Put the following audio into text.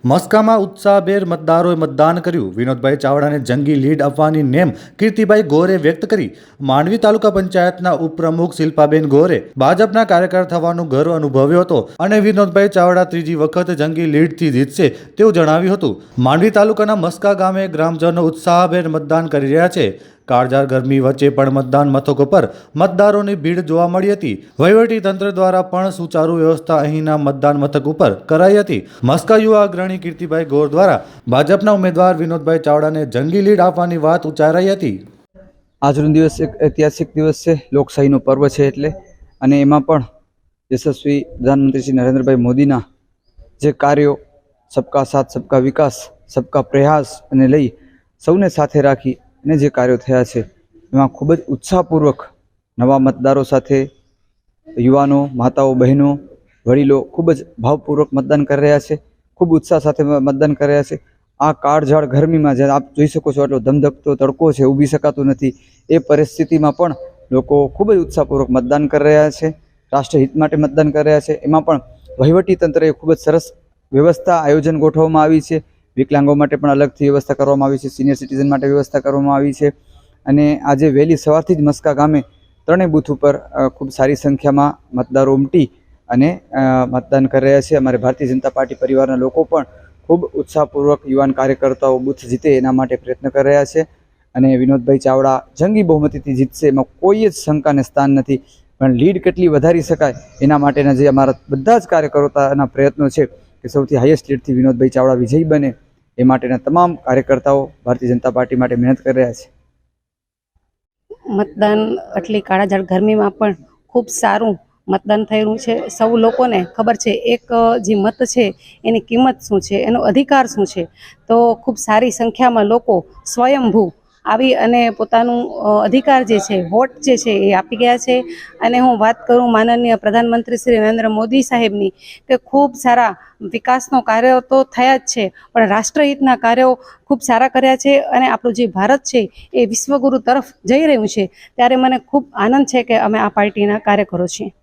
મસ્કામાં ઉત્સાહભેર મતદારોએ મતદાન કર્યું। વિનોદભાઈ ચાવડાને જંગી લીડ આપવાની નેમ કીર્તિભાઈ ગોરે વ્યક્ત કરી। માંડવી તાલુકા પંચાયતના ઉપપ્રમુખ શિલ્પાબેન ગોરે ભાજપના કાર્યકર થવાનો ગર્વ અનુભવ્યો હતો અને વિનોદભાઈ ચાવડા ત્રીજી વખત જંગી લીડથી જીતશે તેવું જણાવ્યું હતું। માંડવી તાલુકાના મસ્કા ગામે ગ્રામજનો ઉત્સાહભેર મતદાન કરી રહ્યા છે। કાળઝાળ ગરમી વચ્ચે પણ મતદાન મથકો પર મતદારોની ભીડ જોવા મળી હતી। વહીવટી તંત્ર દ્વારા પણ સુચારુ વ્યવસ્થા અહીંના મતદાન મથક ઉપર કરાઈ હતી। મસ્કા યુવા અગ્રણી કીર્તિભાઈ ગોર દ્વારા ભાજપના ઉમેદવાર વિનોદભાઈ ચાવડાને જંગી લીડ આપવાની વાત ઉચ્ચારાઈ હતી। આજનો દિવસ એક ઐતિહાસિક દિવસ છે, લોકશાહીનો પર્વ છે એટલે, અને એમાં પણ યશસ્વી પ્રધાનમંત્રી શ્રી નરેન્દ્રભાઈ મોદીના જે કાર્યો સબકા સાથ સબકા વિકાસ સબકા પ્રયાસ અને લઈ સૌને સાથે રાખી અને જે કાર્યો થયા છે એમાં ખૂબ જ ઉત્સાહપૂર્વક નવા મતદારો સાથે યુવાનો, માતાઓ, બહેનો, વડીલો ખૂબ જ ભાવપૂર્વક મતદાન કરી રહ્યા છે, ખૂબ ઉત્સાહ સાથે મતદાન કરી રહ્યા છે। આ કાળઝાળ ગરમીમાં જે આપ જોઈ શકો છો, આટલો ધમધકતો તડકો છે, ઊભી શકાતું નથી, એ પરિસ્થિતિમાં પણ લોકો ખૂબ જ ઉત્સાહપૂર્વક મતદાન કરી રહ્યા છે, રાષ્ટ્રહિત માટે મતદાન કરી રહ્યા છે। એમાં પણ વહીવટી તંત્રએ ખૂબ જ સરસ વ્યવસ્થા આયોજન ગોઠવવામાં આવી છે। વિકલાંગો માટે પણ અલગથી વ્યવસ્થા કરવામાં આવી છે, સિનિયર સિટીઝન માટે વ્યવસ્થા કરવામાં આવી છે। અને આજે વહેલી સવારથી જ મસ્કા ગામે ત્રણેય બૂથ ઉપર ખૂબ સારી સંખ્યામાં મતદારો ઉમટી અને મતદાન કરી રહ્યા છે। અમારે ભારતીય જનતા પાર્ટી પરિવારના લોકો પણ ખૂબ ઉત્સાહપૂર્વક યુવાન કાર્યકર્તાઓ બૂથ જીતે એના માટે પ્રયત્ન કરી રહ્યા છે અને વિનોદભાઈ ચાવડા જંગી બહુમતીથી જીતશે એમાં કોઈ જ શંકાને સ્થાન નથી। પણ લીડ કેટલી વધારી શકાય એના માટેના જે અમારા બધા જ કાર્યકર્તાના પ્રયત્નો છે કે સૌથી હાઈએસ્ટ લીડથી વિનોદભાઈ ચાવડા વિજયી બને એ માટેના તમામ કાર્યકર્તાઓ ભારતીય જનતા પાર્ટી માટે મહેનત કરી રહ્યા છે। મતદાન આટલી કાળાઝાળ ગરમીમાં પણ ખૂબ સારું મતદાન થયેલું છે। સૌ લોકોને ખબર છે એક જે મત છે એની કિંમત શું છે, એનો અધિકાર શું છે। તો ખૂબ સારી સંખ્યામાં લોકો સ્વયંભૂ આવી અને પોતાનું અધિકાર જે છે, વોટ જે છે એ આપી ગયા છે। અને હું વાત કરું માનનીય પ્રધાનમંત્રી શ્રી નરેન્દ્ર મોદી સાહેબની, કે ખૂબ સારા વિકાસનો કાર્યો તો થયા જ છે, પણ રાષ્ટ્રહિતના કાર્યો ખૂબ સારા કર્યા છે અને આપણું જે ભારત છે એ વિશ્વગુરુ તરફ જઈ રહ્યું છે। ત્યારે મને ખૂબ આનંદ છે કે અમે આ પાર્ટીના કાર્યકરો છીએ।